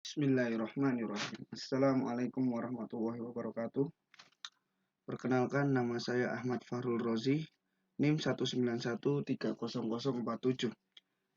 Bismillahirrahmanirrahim. Assalamualaikum warahmatullahi wabarakatuh. Perkenalkan, nama saya Ahmad Fahrul Rozi, NIM 191300047.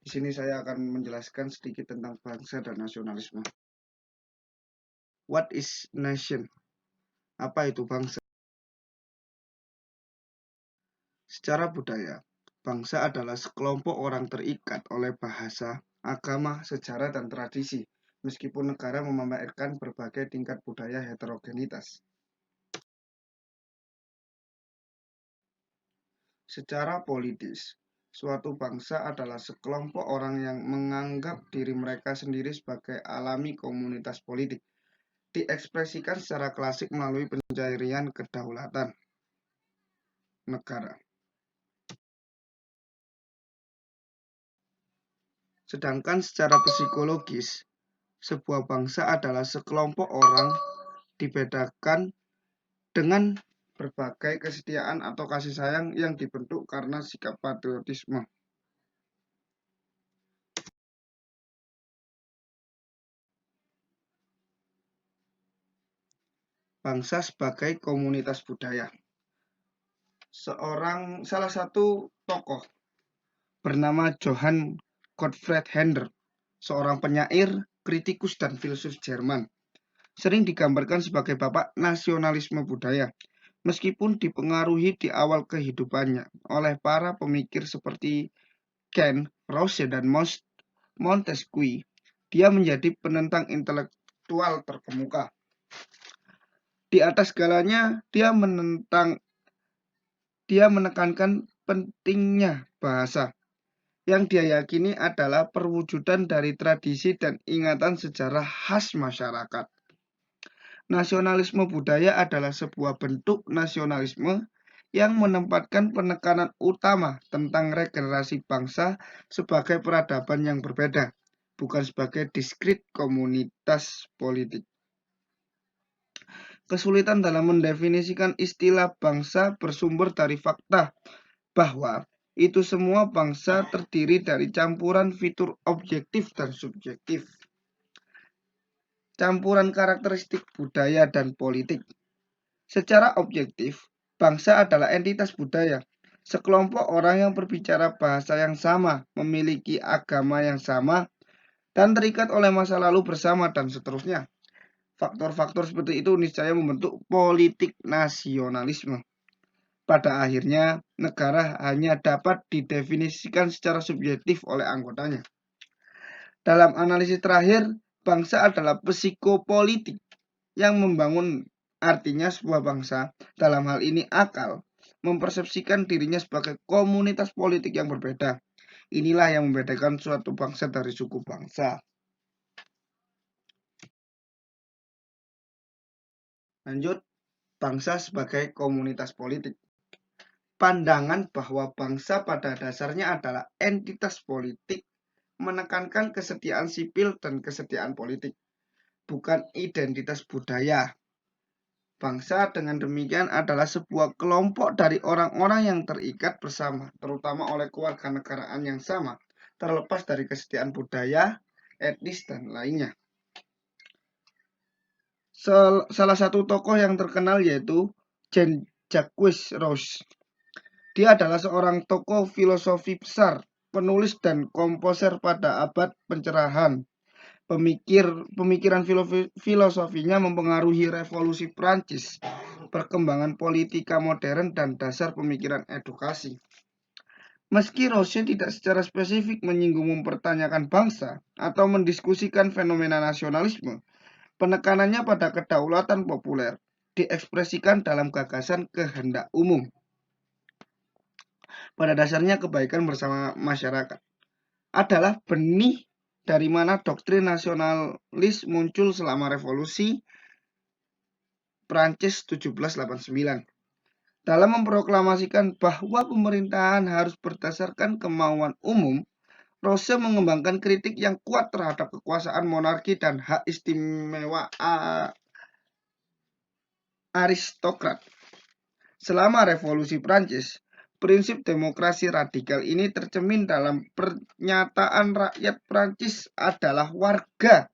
Di sini saya akan menjelaskan sedikit tentang bangsa dan nasionalisme. What is nation? Apa itu bangsa? Secara budaya, bangsa adalah sekelompok orang terikat oleh bahasa, agama, sejarah, dan tradisi, meskipun negara memamerkan berbagai tingkat budaya heterogenitas. Secara politis, suatu bangsa adalah sekelompok orang yang menganggap diri mereka sendiri sebagai alami komunitas politik, diekspresikan secara klasik melalui pencarian kedaulatan negara. Sedangkan secara psikologis, sebuah bangsa adalah sekelompok orang dibedakan dengan berbagai kesetiaan atau kasih sayang yang dibentuk karena sikap patriotisme. Bangsa sebagai komunitas budaya. Salah satu tokoh bernama Johann Gottfried Herder, seorang penyair, kritikus, dan filsuf Jerman, sering digambarkan sebagai bapak nasionalisme budaya, meskipun dipengaruhi di awal kehidupannya oleh para pemikir seperti Kant, Rousseau, dan Montesquieu. Dia menjadi penentang intelektual terkemuka. Di atas segalanya, dia menekankan pentingnya bahasa, yang dia yakini adalah perwujudan dari tradisi dan ingatan sejarah khas masyarakat. Nasionalisme budaya adalah sebuah bentuk nasionalisme yang menempatkan penekanan utama tentang regenerasi bangsa sebagai peradaban yang berbeda, bukan sebagai diskrit komunitas politik. Kesulitan dalam mendefinisikan istilah bangsa bersumber dari fakta bahwa itu semua bangsa terdiri dari campuran fitur objektif dan subjektif, campuran karakteristik budaya dan politik. Secara objektif, bangsa adalah entitas budaya, sekelompok orang yang berbicara bahasa yang sama, memiliki agama yang sama, dan terikat oleh masa lalu bersama, dan seterusnya. Faktor-faktor seperti itu niscaya membentuk politik nasionalisme. Pada akhirnya, negara hanya dapat didefinisikan secara subjektif oleh anggotanya. Dalam analisis terakhir, bangsa adalah psikopolitik yang membangun. Artinya sebuah bangsa, dalam hal ini akal, mempersepsikan dirinya sebagai komunitas politik yang berbeda. Inilah yang membedakan suatu bangsa dari suku bangsa. Lanjut, bangsa sebagai komunitas politik. Pandangan bahwa bangsa pada dasarnya adalah entitas politik menekankan kesetiaan sipil dan kesetiaan politik, bukan identitas budaya. Bangsa dengan demikian adalah sebuah kelompok dari orang-orang yang terikat bersama, terutama oleh kewarganegaraan yang sama, terlepas dari kesetiaan budaya, etnis, dan lainnya. Salah satu tokoh yang terkenal yaitu Jean-Jacques Rousseau. Dia adalah seorang tokoh filosofi besar, penulis dan komposer pada abad pencerahan. Pemikiran filosofinya mempengaruhi revolusi Prancis, perkembangan politika modern, dan dasar pemikiran edukasi. Meski Rousseau tidak secara spesifik menyinggung mempertanyakan bangsa atau mendiskusikan fenomena nasionalisme, penekanannya pada kedaulatan populer diekspresikan dalam gagasan kehendak umum. Pada dasarnya kebaikan bersama masyarakat adalah benih dari mana doktrin nasionalis muncul selama revolusi Prancis 1789. Dalam memproklamasikan bahwa pemerintahan harus berdasarkan kemauan umum, Rousseau mengembangkan kritik yang kuat terhadap kekuasaan monarki dan hak istimewa aristokrat. Selama revolusi Prancis, prinsip demokrasi radikal ini tercermin dalam pernyataan rakyat Prancis adalah warga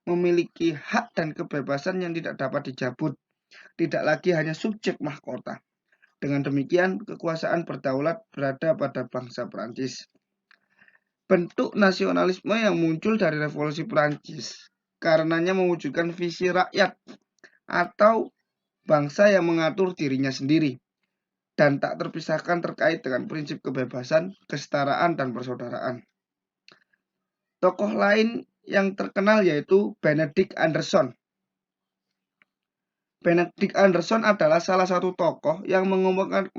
memiliki hak dan kebebasan yang tidak dapat dicabut, tidak lagi hanya subjek mahkota. Dengan demikian, kekuasaan berdaulat berada pada bangsa Prancis. Bentuk nasionalisme yang muncul dari revolusi Prancis karenanya mewujudkan visi rakyat atau bangsa yang mengatur dirinya sendiri dan tak terpisahkan terkait dengan prinsip kebebasan, kesetaraan, dan persaudaraan. Tokoh lain yang terkenal yaitu Benedict Anderson. Benedict Anderson adalah salah satu tokoh yang mengemukakan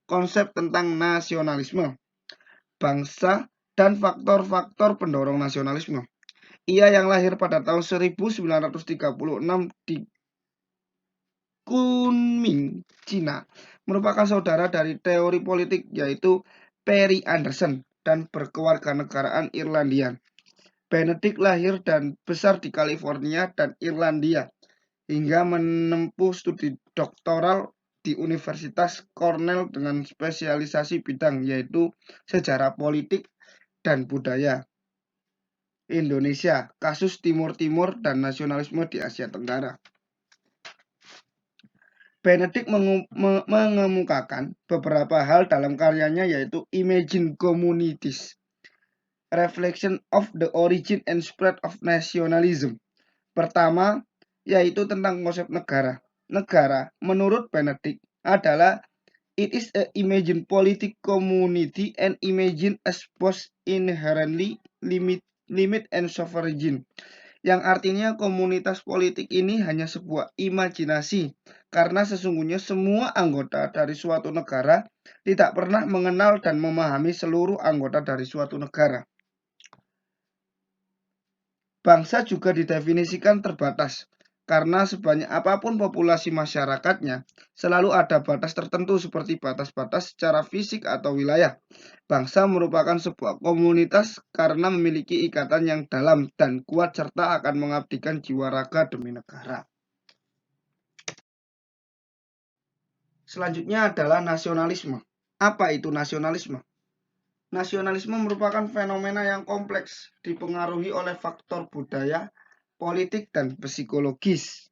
konsep tentang nasionalisme, bangsa, dan faktor-faktor pendorong nasionalisme. Ia yang lahir pada tahun 1936 di Kunming, Cina, merupakan saudara dari teori politik yaitu Perry Anderson dan berkewarganegaraan Irlandia. Benedict lahir dan besar di California dan Irlandia hingga menempuh studi doktoral di Universitas Cornell dengan spesialisasi bidang yaitu sejarah politik dan budaya Indonesia, kasus Timur Timur dan nasionalisme di Asia Tenggara. Benedict mengemukakan beberapa hal dalam karyanya yaitu Imagine Communities, Reflection of the Origin and Spread of Nationalism. Pertama, yaitu tentang konsep negara. Negara, menurut Benedict, adalah it is a imagined politic community and imagine as both inherently limit and sovereign. Yang artinya komunitas politik ini hanya sebuah imajinasi, karena sesungguhnya semua anggota dari suatu negara tidak pernah mengenal dan memahami seluruh anggota dari suatu negara. Bangsa juga didefinisikan terbatas, karena sebanyak apapun populasi masyarakatnya, selalu ada batas tertentu seperti batas-batas secara fisik atau wilayah. Bangsa merupakan sebuah komunitas karena memiliki ikatan yang dalam dan kuat serta akan mengabdikan jiwa raga demi negara. Selanjutnya adalah nasionalisme. Apa itu nasionalisme? Nasionalisme merupakan fenomena yang kompleks, dipengaruhi oleh faktor budaya, politik, dan psikologis.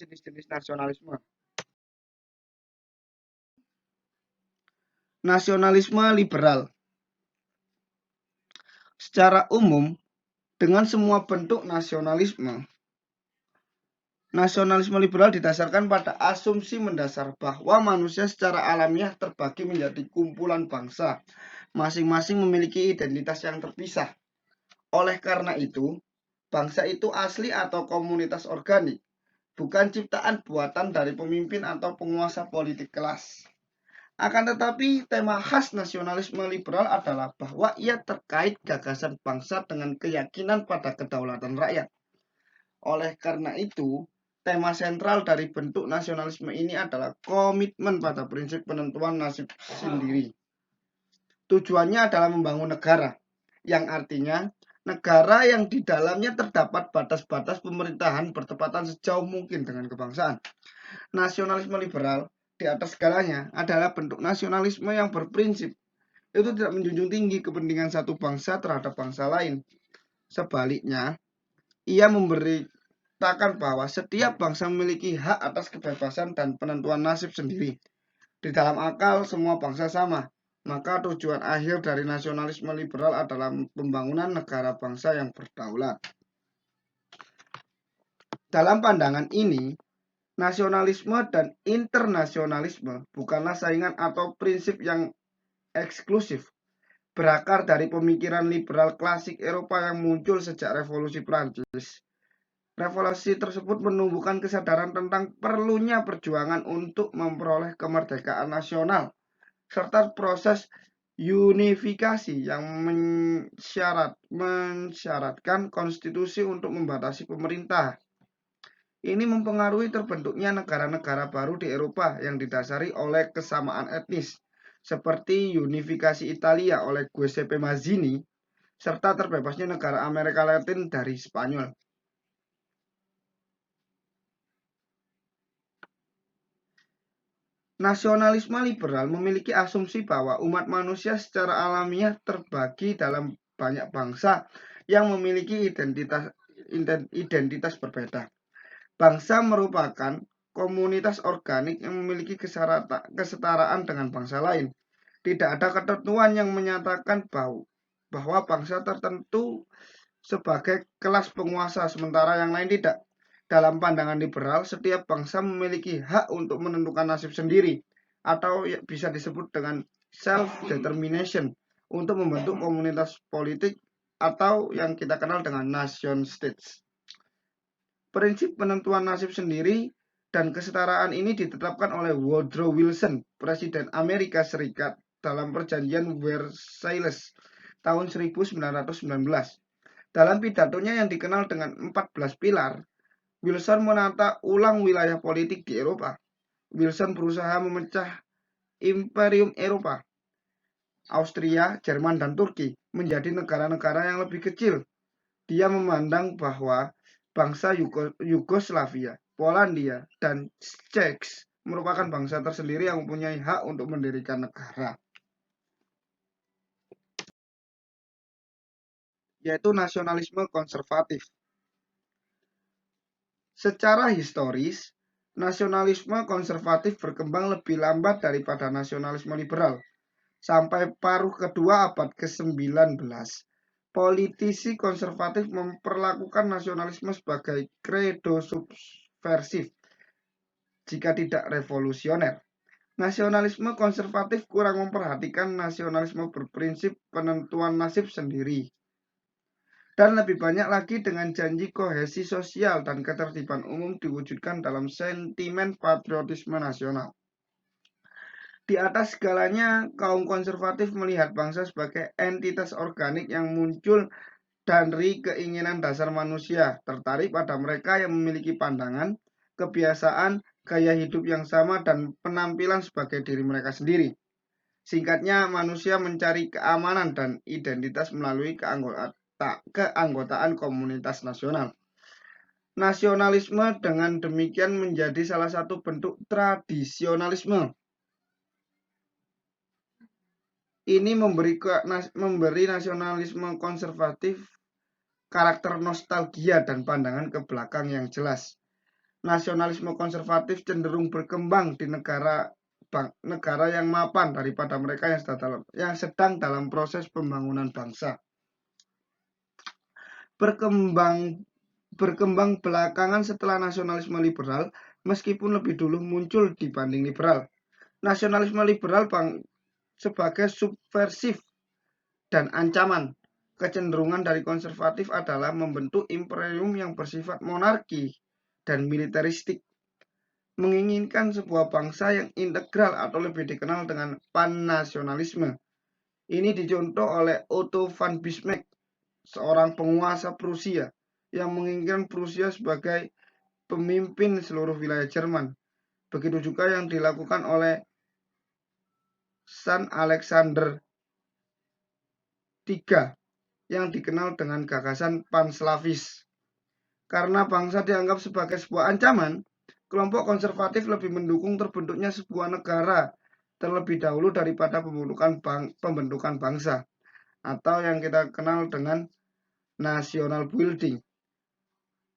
Jenis-jenis nasionalisme. Nasionalisme liberal. Secara umum, dengan semua bentuk nasionalisme liberal didasarkan pada asumsi mendasar bahwa manusia secara alamiah terbagi menjadi kumpulan bangsa, masing-masing memiliki identitas yang terpisah. Oleh karena itu, bangsa itu asli atau komunitas organik, bukan ciptaan buatan dari pemimpin atau penguasa politik kelas. Akan tetapi, tema khas nasionalisme liberal adalah bahwa ia terkait gagasan bangsa dengan keyakinan pada kedaulatan rakyat. Oleh karena itu, tema sentral dari bentuk nasionalisme ini adalah komitmen pada prinsip penentuan nasib sendiri. Tujuannya adalah membangun negara, yang artinya negara yang di dalamnya terdapat batas-batas pemerintahan bertepatan sejauh mungkin dengan kebangsaan. Nasionalisme liberal di atas segalanya adalah bentuk nasionalisme yang berprinsip itu tidak menjunjung tinggi kepentingan satu bangsa terhadap bangsa lain. Sebaliknya, ia memberitakan bahwa setiap bangsa memiliki hak atas kebebasan dan penentuan nasib sendiri. Di dalam akal, semua bangsa sama. Maka tujuan akhir dari nasionalisme liberal adalah pembangunan negara bangsa yang berdaulat. Dalam pandangan ini, nasionalisme dan internasionalisme bukanlah saingan atau prinsip yang eksklusif. Berakar dari pemikiran liberal klasik Eropa yang muncul sejak Revolusi Prancis. Revolusi tersebut menumbuhkan kesadaran tentang perlunya perjuangan untuk memperoleh kemerdekaan nasional, serta proses unifikasi yang mensyaratkan konstitusi untuk membatasi pemerintah. Ini mempengaruhi terbentuknya negara-negara baru di Eropa yang didasari oleh kesamaan etnis, seperti unifikasi Italia oleh Giuseppe Mazzini, serta terbebasnya negara Amerika Latin dari Spanyol. Nasionalisme liberal memiliki asumsi bahwa umat manusia secara alamiah terbagi dalam banyak bangsa yang memiliki identitas berbeda. Bangsa merupakan komunitas organik yang memiliki kesetaraan dengan bangsa lain. Tidak ada ketentuan yang menyatakan bahwa bangsa tertentu sebagai kelas penguasa, sementara yang lain tidak. Dalam pandangan liberal, setiap bangsa memiliki hak untuk menentukan nasib sendiri, atau bisa disebut dengan self-determination, untuk membentuk komunitas politik atau yang kita kenal dengan nation states. Prinsip penentuan nasib sendiri dan kesetaraan ini ditetapkan oleh Woodrow Wilson, Presiden Amerika Serikat, dalam Perjanjian Versailles tahun 1919. Dalam pidatonya yang dikenal dengan 14 pilar, Wilson menata ulang wilayah politik di Eropa. Wilson berusaha memecah Imperium Eropa, Austria, Jerman, dan Turki menjadi negara-negara yang lebih kecil. Dia memandang bahwa bangsa Yugoslavia, Polandia, dan Czech merupakan bangsa tersendiri yang mempunyai hak untuk mendirikan negara, yaitu nasionalisme konservatif. Secara historis, nasionalisme konservatif berkembang lebih lambat daripada nasionalisme liberal. Sampai paruh kedua abad ke-19, politisi konservatif memperlakukan nasionalisme sebagai kredo subversif jika tidak revolusioner. Nasionalisme konservatif kurang memperhatikan nasionalisme berprinsip penentuan nasib sendiri, dan lebih banyak lagi dengan janji kohesi sosial dan ketertiban umum diwujudkan dalam sentimen patriotisme nasional. Di atas segalanya, kaum konservatif melihat bangsa sebagai entitas organik yang muncul dari keinginan dasar manusia, tertarik pada mereka yang memiliki pandangan, kebiasaan, gaya hidup yang sama, dan penampilan sebagai diri mereka sendiri. Singkatnya, manusia mencari keamanan dan identitas melalui keanggotaan komunitas nasional. Nasionalisme dengan demikian menjadi salah satu bentuk tradisionalisme. Ini memberi nasionalisme konservatif karakter nostalgia dan pandangan ke belakang yang jelas. Nasionalisme konservatif cenderung berkembang di negara yang mapan daripada mereka yang sedang dalam proses pembangunan bangsa. Berkembang belakangan setelah nasionalisme liberal, meskipun lebih dulu muncul dibanding liberal. Nasionalisme liberal sebagai subversif dan ancaman. Kecenderungan dari konservatif adalah membentuk imperium yang bersifat monarki dan militeristik, menginginkan sebuah bangsa yang integral atau lebih dikenal dengan pan-nasionalisme. Ini dicontoh oleh Otto von Bismarck, seorang penguasa Prusia yang menginginkan Prusia sebagai pemimpin seluruh wilayah Jerman. Begitu juga yang dilakukan oleh San Alexander III yang dikenal dengan gagasan panslavis. Karena bangsa dianggap sebagai sebuah ancaman, kelompok konservatif lebih mendukung terbentuknya sebuah negara terlebih dahulu daripada pembentukan bangsa, atau yang kita kenal dengan national building.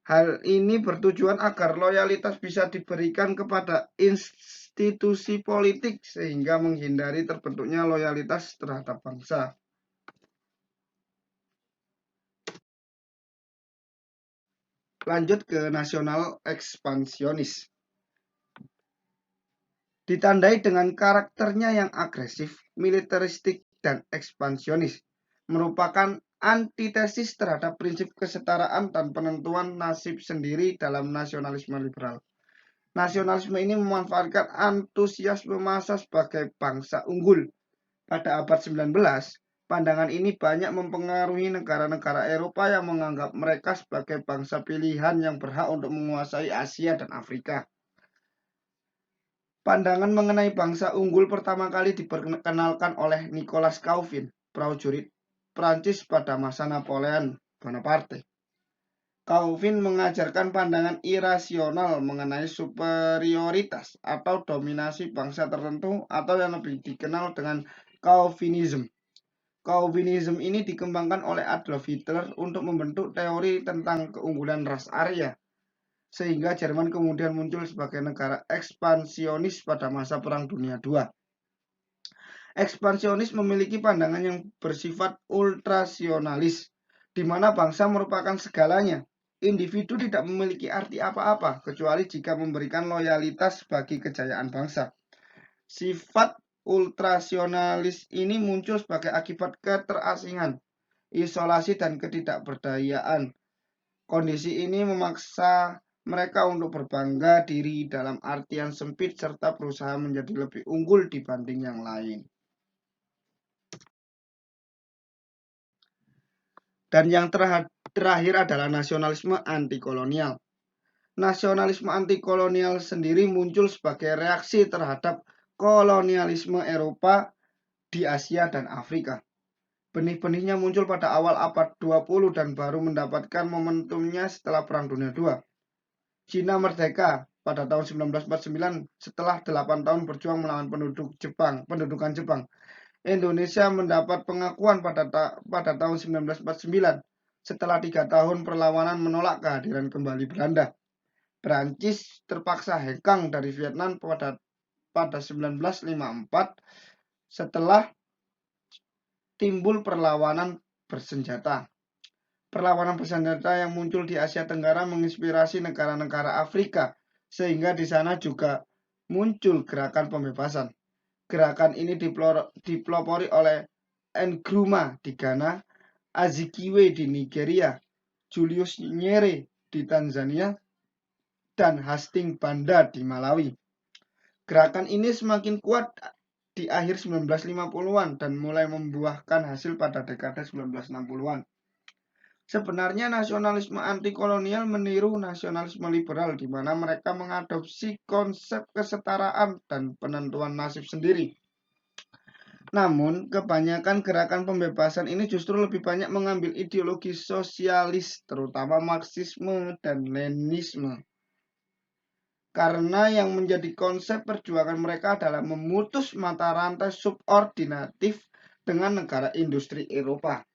Hal ini bertujuan agar loyalitas bisa diberikan kepada institusi politik sehingga menghindari terbentuknya loyalitas terhadap bangsa. Lanjut ke nasional ekspansionis. Ditandai dengan karakternya yang agresif, militeristik, dan ekspansionis, merupakan antitesis terhadap prinsip kesetaraan dan penentuan nasib sendiri dalam nasionalisme liberal. Nasionalisme ini memanfaatkan antusiasme massa sebagai bangsa unggul. Pada abad 19, pandangan ini banyak mempengaruhi negara-negara Eropa yang menganggap mereka sebagai bangsa pilihan yang berhak untuk menguasai Asia dan Afrika. Pandangan mengenai bangsa unggul pertama kali diperkenalkan oleh Nicolas Couffin, prajurit Prancis pada masa Napoleon Bonaparte. Calvin mengajarkan pandangan irasional mengenai superioritas atau dominasi bangsa tertentu atau yang lebih dikenal dengan Calvinism. Calvinism ini dikembangkan oleh Adolf Hitler untuk membentuk teori tentang keunggulan ras Arya, sehingga Jerman kemudian muncul sebagai negara ekspansionis pada masa Perang Dunia II. Ekspansionis memiliki pandangan yang bersifat ultrasionalis, di mana bangsa merupakan segalanya. Individu tidak memiliki arti apa-apa, kecuali jika memberikan loyalitas bagi kejayaan bangsa. Sifat ultrasionalis ini muncul sebagai akibat keterasingan, isolasi, dan ketidakberdayaan. Kondisi ini memaksa mereka untuk berbangga diri dalam artian sempit serta berusaha menjadi lebih unggul dibanding yang lain. Dan yang terakhir adalah nasionalisme anti-kolonial. Nasionalisme anti-kolonial sendiri muncul sebagai reaksi terhadap kolonialisme Eropa di Asia dan Afrika. Benih-benihnya muncul pada awal abad 20 dan baru mendapatkan momentumnya setelah Perang Dunia II. Cina merdeka pada tahun 1949 setelah 8 tahun berjuang melawan pendudukan Jepang. Indonesia mendapat pengakuan pada tahun 1949 setelah 3 tahun perlawanan menolak kehadiran kembali Belanda. Prancis terpaksa hengkang dari Vietnam pada 1954 setelah timbul perlawanan bersenjata. Perlawanan bersenjata yang muncul di Asia Tenggara menginspirasi negara-negara Afrika, sehingga di sana juga muncul gerakan pembebasan. Gerakan ini dipelopori oleh Nkrumah di Ghana, Azikiwe di Nigeria, Julius Nyerere di Tanzania, dan Hastings Banda di Malawi. Gerakan ini semakin kuat di akhir 1950-an dan mulai membuahkan hasil pada dekade 1960-an. Sebenarnya nasionalisme anti-kolonial meniru nasionalisme liberal di mana mereka mengadopsi konsep kesetaraan dan penentuan nasib sendiri. Namun, kebanyakan gerakan pembebasan ini justru lebih banyak mengambil ideologi sosialis, terutama Marxisme dan Leninisme. Karena yang menjadi konsep perjuangan mereka adalah memutus mata rantai subordinatif dengan negara industri Eropa.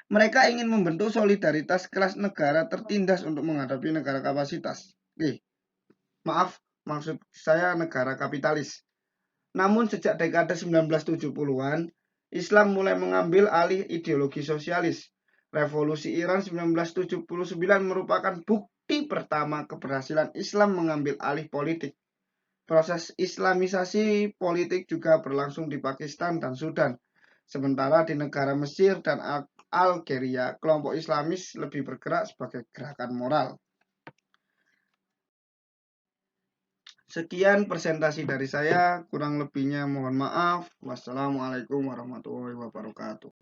Mereka ingin membentuk solidaritas kelas negara tertindas untuk menghadapi negara kapasitas. Maksud saya negara kapitalis. Namun sejak dekade 1970-an, Islam mulai mengambil alih ideologi sosialis. Revolusi Iran 1979 merupakan bukti pertama keberhasilan Islam mengambil alih politik. Proses Islamisasi politik juga berlangsung di Pakistan dan Sudan. Sementara di negara Mesir dan Algeria, kelompok Islamis lebih bergerak sebagai gerakan moral. Sekian presentasi dari saya, kurang lebihnya mohon maaf. Wassalamualaikum warahmatullahi wabarakatuh.